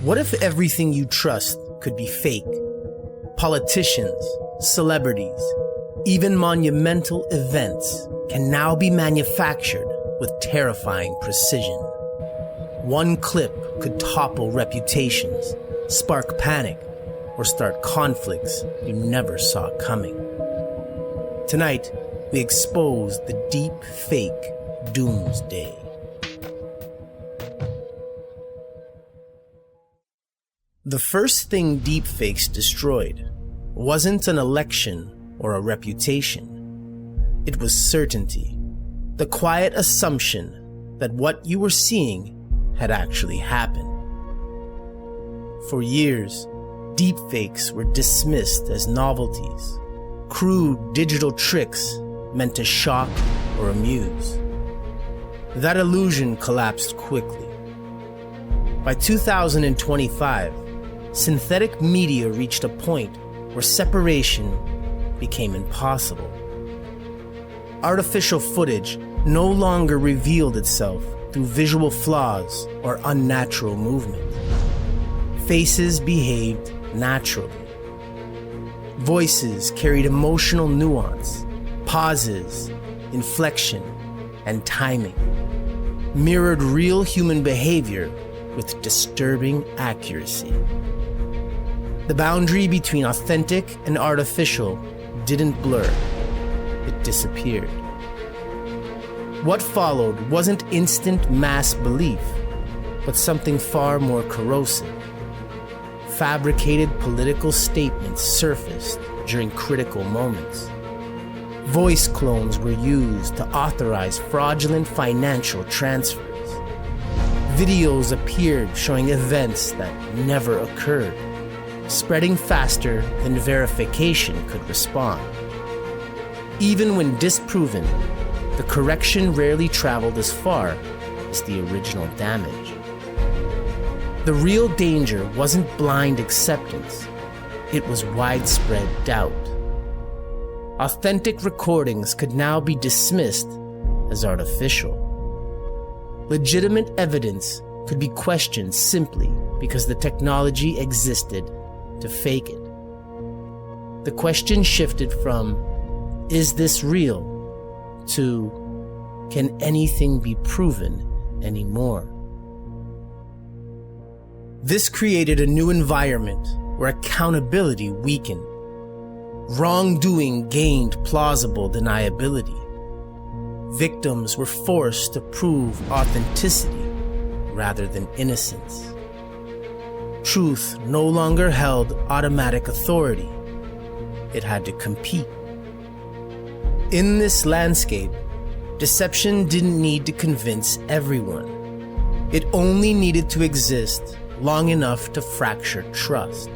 What if everything you trust could be fake? Politicians, celebrities, even monumental events can now be manufactured with terrifying precision. One clip could topple reputations, spark panic, or start conflicts you never saw coming. Tonight, we expose the deepfake Doomsday. The first thing deepfakes destroyed wasn't an election or a reputation. It was certainty, the quiet assumption that what you were seeing had actually happened. For years, deepfakes were dismissed as novelties, crude digital tricks meant to shock or amuse. That illusion collapsed quickly. By 2025, synthetic media reached a point where separation became impossible. Artificial footage no longer revealed itself through visual flaws or unnatural movement. Faces behaved naturally. Voices carried emotional nuance, pauses, inflection, and timing, mirrored real human behavior with disturbing accuracy. The boundary between authentic and artificial didn't blur, it disappeared. What followed wasn't instant mass belief, but something far more corrosive. Fabricated political statements surfaced during critical moments. Voice clones were used to authorize fraudulent financial transfers. Videos appeared showing events that never occurred, spreading faster than verification could respond. Even when disproven, the correction rarely traveled as far as the original damage. The real danger wasn't blind acceptance, it was widespread doubt. Authentic recordings could now be dismissed as artificial. Legitimate evidence could be questioned simply because the technology existed to fake it. The question shifted from, is this real? To, can anything be proven anymore? This created a new environment where accountability weakened. Wrongdoing gained plausible deniability. Victims were forced to prove authenticity rather than innocence. Truth no longer held automatic authority. It had to compete. In this landscape, deception didn't need to convince everyone. It only needed to exist long enough to fracture trust.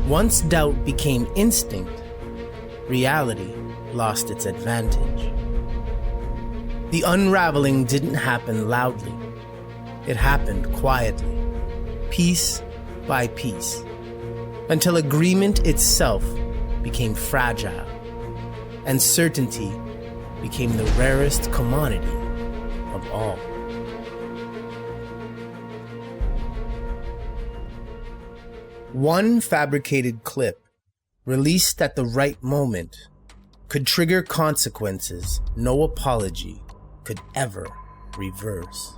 Once doubt became instinct, reality lost its advantage. The unraveling didn't happen loudly. It happened quietly, piece by piece, until agreement itself became fragile, and certainty became the rarest commodity of all. One fabricated clip, released at the right moment, could trigger consequences no apology could ever reverse.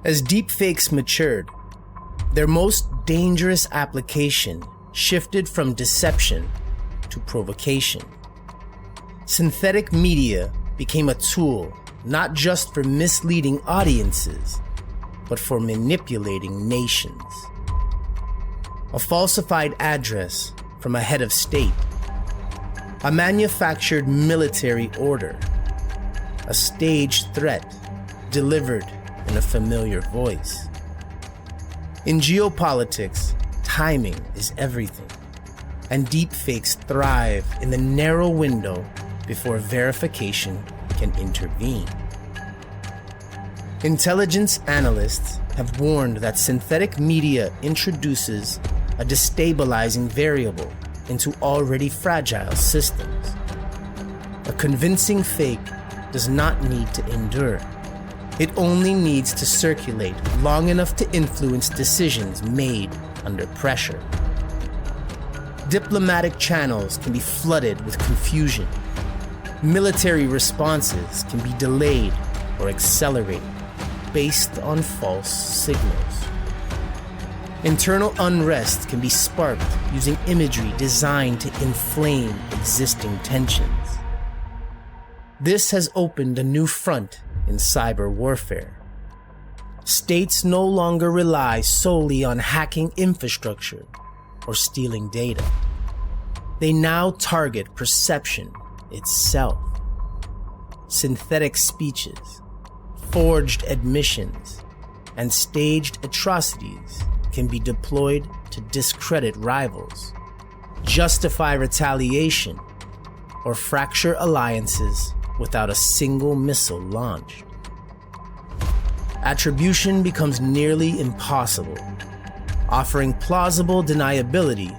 As deepfakes matured, their most dangerous application shifted from deception to provocation. Synthetic media became a tool not just for misleading audiences, but for manipulating nations. A falsified address from a head of state, a manufactured military order, a staged threat delivered in a familiar voice. In geopolitics, timing is everything, and deepfakes thrive in the narrow window before verification can intervene. Intelligence analysts have warned that synthetic media introduces a destabilizing variable into already fragile systems. A convincing fake does not need to endure. It only needs to circulate long enough to influence decisions made under pressure. Diplomatic channels can be flooded with confusion. Military responses can be delayed or accelerated based on false signals. Internal unrest can be sparked using imagery designed to inflame existing tensions. This has opened a new front in cyber warfare. States no longer rely solely on hacking infrastructure or stealing data. They now target perception itself. Synthetic speeches, forged admissions, and staged atrocities can be deployed to discredit rivals, justify retaliation, or fracture alliances without a single missile launched. Attribution becomes nearly impossible, offering plausible deniability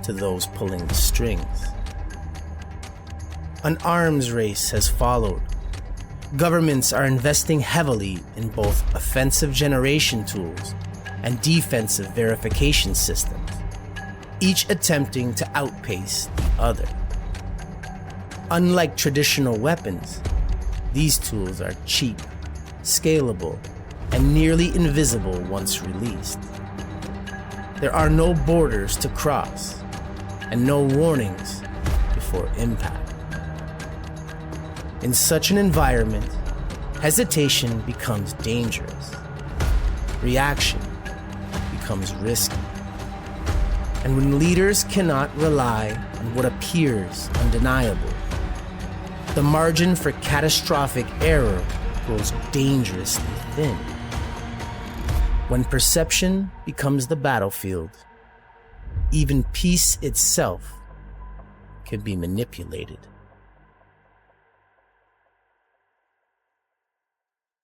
to those pulling the strings. An arms race has followed. Governments are investing heavily in both offensive generation tools and defensive verification systems, each attempting to outpace the other. Unlike traditional weapons, these tools are cheap, scalable, and nearly invisible once released. There are no borders to cross, and no warnings before impact. In such an environment, hesitation becomes dangerous. Reaction becomes risky. And when leaders cannot rely on what appears undeniable, the margin for catastrophic error grows dangerously thin. When perception becomes the battlefield, even peace itself can be manipulated.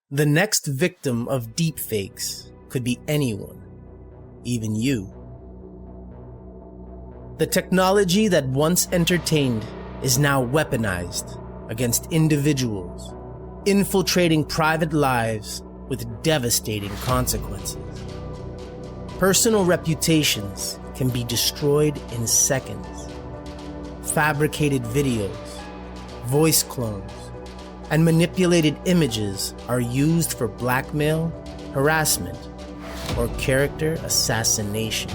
The next victim of deepfakes could be anyone, even you. The technology that once entertained is now weaponized against individuals, infiltrating private lives with devastating consequences. Personal reputations can be destroyed in seconds. Fabricated videos, voice clones, and manipulated images are used for blackmail, harassment, or character assassination.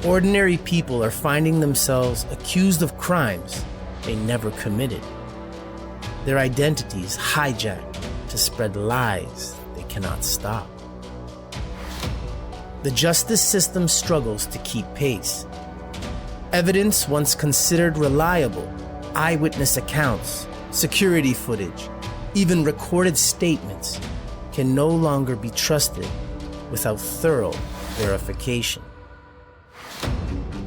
Ordinary people are finding themselves accused of crimes they never committed. Their identities hijacked to spread lies they cannot stop. The justice system struggles to keep pace. Evidence once considered reliable, eyewitness accounts, security footage, even recorded statements, can no longer be trusted without thorough verification.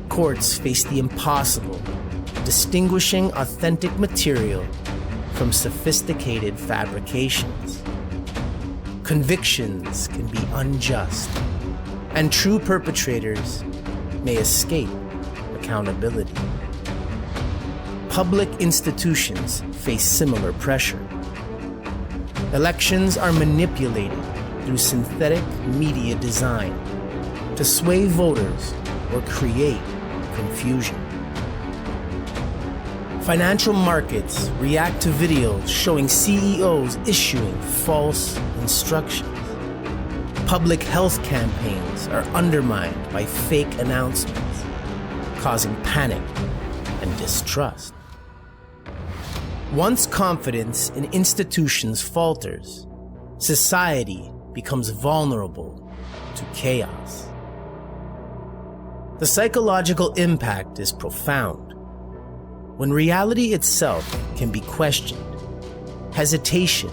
Courts face the impossible, distinguishing authentic material from sophisticated fabrications. Convictions can be unjust, and true perpetrators may escape accountability. Public institutions face similar pressure. Elections are manipulated through synthetic media design to sway voters or create confusion. Financial markets react to videos showing CEOs issuing false instructions. Public health campaigns are undermined by fake announcements, causing panic and distrust. Once confidence in institutions falters, society becomes vulnerable to chaos. The psychological impact is profound. When reality itself can be questioned, hesitation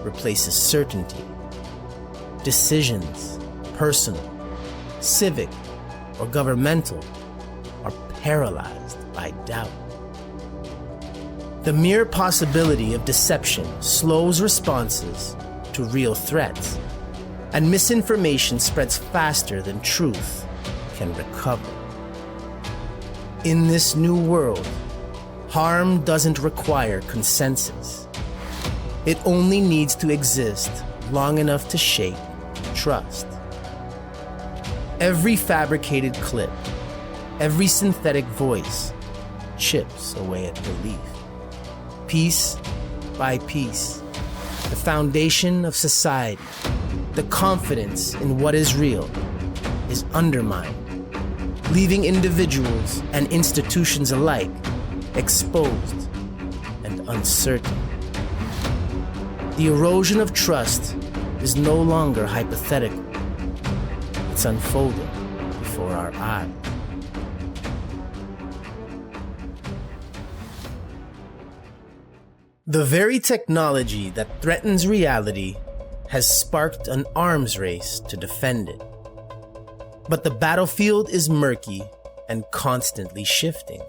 replaces certainty. Decisions, personal, civic, or governmental, are paralyzed by doubt. The mere possibility of deception slows responses to real threats, and misinformation spreads faster than truth can recover. In this new world, harm doesn't require consensus. It only needs to exist long enough to shake trust. Every fabricated clip, every synthetic voice chips away at belief. Piece by piece, the foundation of society, the confidence in what is real, is undermined, leaving individuals and institutions alike exposed and uncertain. The erosion of trust is no longer hypothetical. It's unfolding before our eyes. The very technology that threatens reality has sparked an arms race to defend it. But the battlefield is murky and constantly shifting.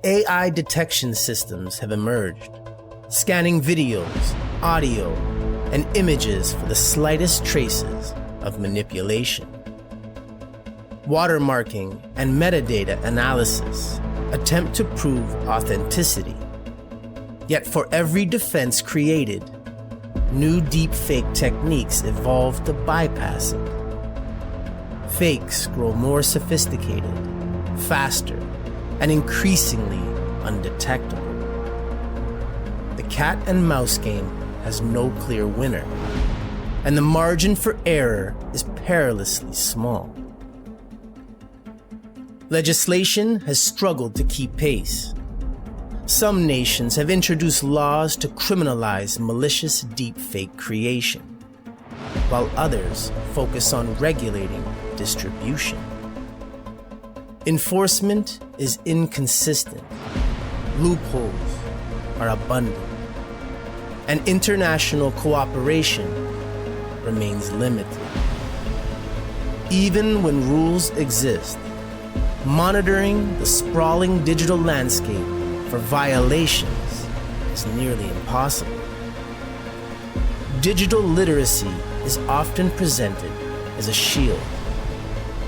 AI detection systems have emerged, scanning videos, audio, and images for the slightest traces of manipulation. Watermarking and metadata analysis attempt to prove authenticity. Yet for every defense created, new deepfake techniques evolve to bypass it. Fakes grow more sophisticated, faster, and increasingly undetectable. The cat and mouse game has no clear winner, and the margin for error is perilously small. Legislation has struggled to keep pace. Some nations have introduced laws to criminalize malicious deepfake creation, while others focus on regulating distribution. Enforcement is inconsistent, loopholes are abundant, and international cooperation remains limited. Even when rules exist, monitoring the sprawling digital landscape for violations is nearly impossible. Digital literacy is often presented as a shield,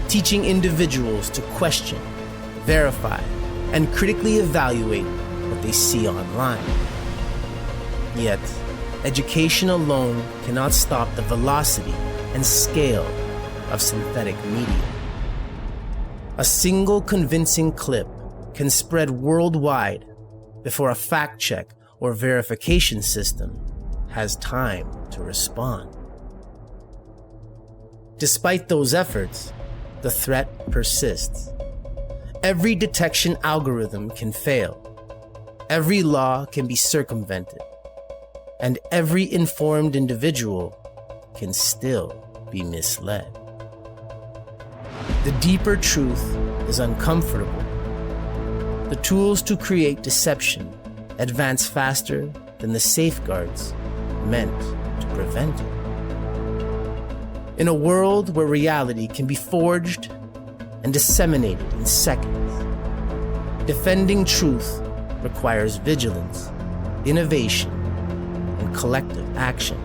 teaching individuals to question, verify, and critically evaluate what they see online. Yet, education alone cannot stop the velocity and scale of synthetic media. A single convincing clip can spread worldwide before a fact check or verification system has time to respond. Despite those efforts, the threat persists. Every detection algorithm can fail. Every law can be circumvented. And every informed individual can still be misled. The deeper truth is uncomfortable. The tools to create deception advance faster than the safeguards meant to prevent it. In a world where reality can be forged and disseminated in seconds, defending truth requires vigilance, innovation, and collective action.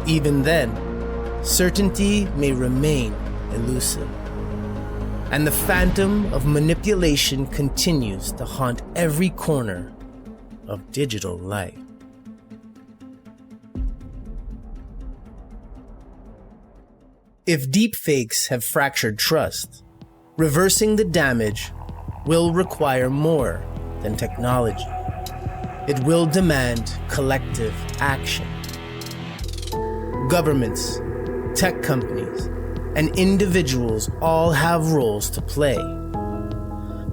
Even then, certainty may remain elusive, and the phantom of manipulation continues to haunt every corner of digital life. If deepfakes have fractured trust, reversing the damage will require more than technology. It will demand collective action. Governments, tech companies, and individuals all have roles to play.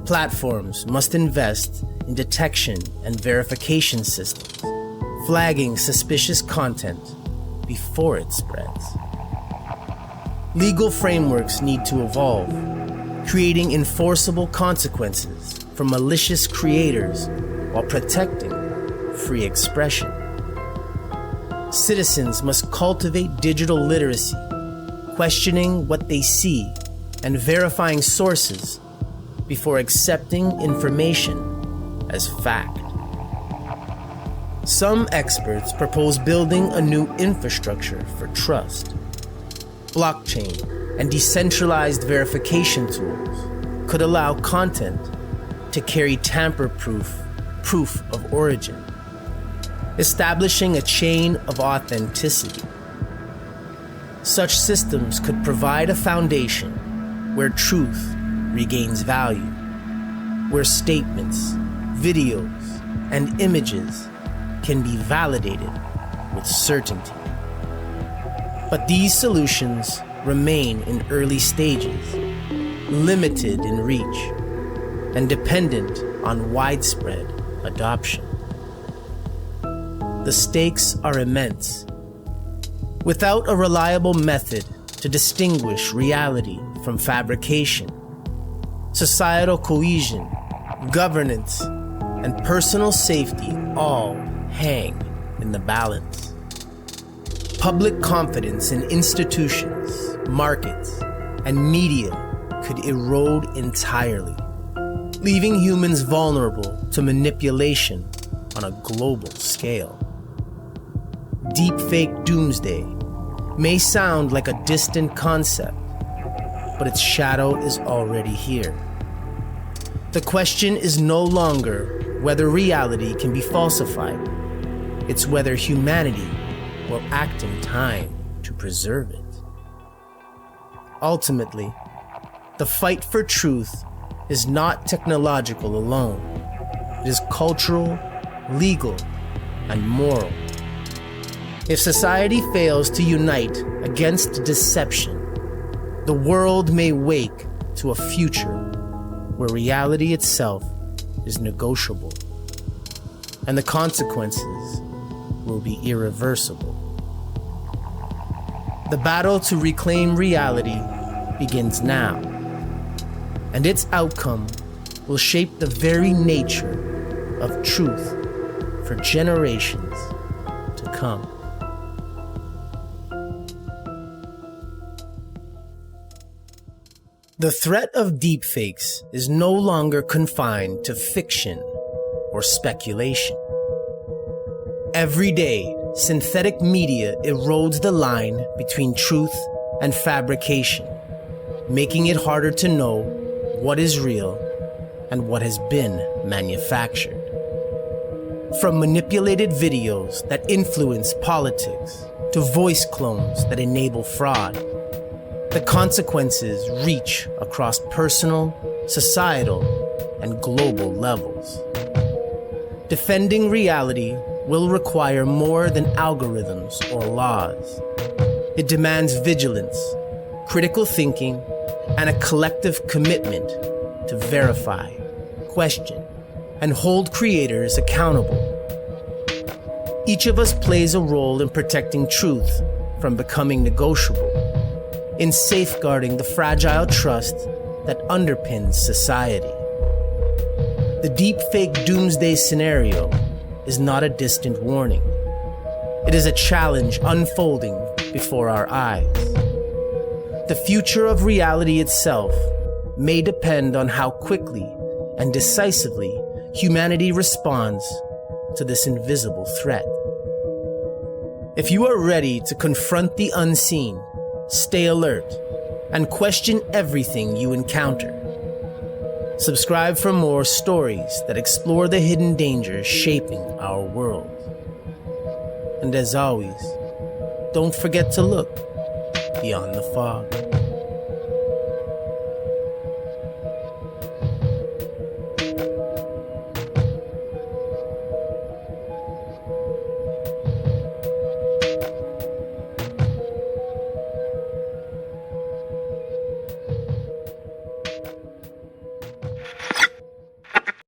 Platforms must invest in detection and verification systems, flagging suspicious content before it spreads. Legal frameworks need to evolve, creating enforceable consequences for malicious creators while protecting free expression. Citizens must cultivate digital literacy, questioning what they see and verifying sources before accepting information as fact. Some experts propose building a new infrastructure for trust. Blockchain and decentralized verification tools could allow content to carry tamper-proof proof of origin, establishing a chain of authenticity. Such systems could provide a foundation where truth regains value, where statements, videos, and images can be validated with certainty. But these solutions remain in early stages, limited in reach, and dependent on widespread adoption. The stakes are immense. Without a reliable method to distinguish reality from fabrication, societal cohesion, governance, and personal safety all hang in the balance. Public confidence in institutions, markets, and media could erode entirely, leaving humans vulnerable to manipulation on a global scale. Deepfake doomsday may sound like a distant concept, but its shadow is already here. The question is no longer whether reality can be falsified. It's whether humanity will act in time to preserve it. Ultimately, the fight for truth is not technological alone. It is cultural, legal, and moral. If society fails to unite against deception, the world may wake to a future where reality itself is negotiable, and the consequences will be irreversible. The battle to reclaim reality begins now, and its outcome will shape the very nature of truth for generations to come. The threat of deepfakes is no longer confined to fiction or speculation. Every day, synthetic media erodes the line between truth and fabrication, making it harder to know what is real and what has been manufactured. From manipulated videos that influence politics to voice clones that enable fraud, the consequences reach across personal, societal, and global levels. Defending reality will require more than algorithms or laws. It demands vigilance, critical thinking, and a collective commitment to verify, question, and hold creators accountable. Each of us plays a role in protecting truth from becoming negotiable, in safeguarding the fragile trust that underpins society. The deepfake doomsday scenario is not a distant warning. It is a challenge unfolding before our eyes. The future of reality itself may depend on how quickly and decisively humanity responds to this invisible threat. If you are ready to confront the unseen, stay alert, and question everything you encounter. Subscribe for more stories that explore the hidden dangers shaping our world. And as always, don't forget to look beyond the fog.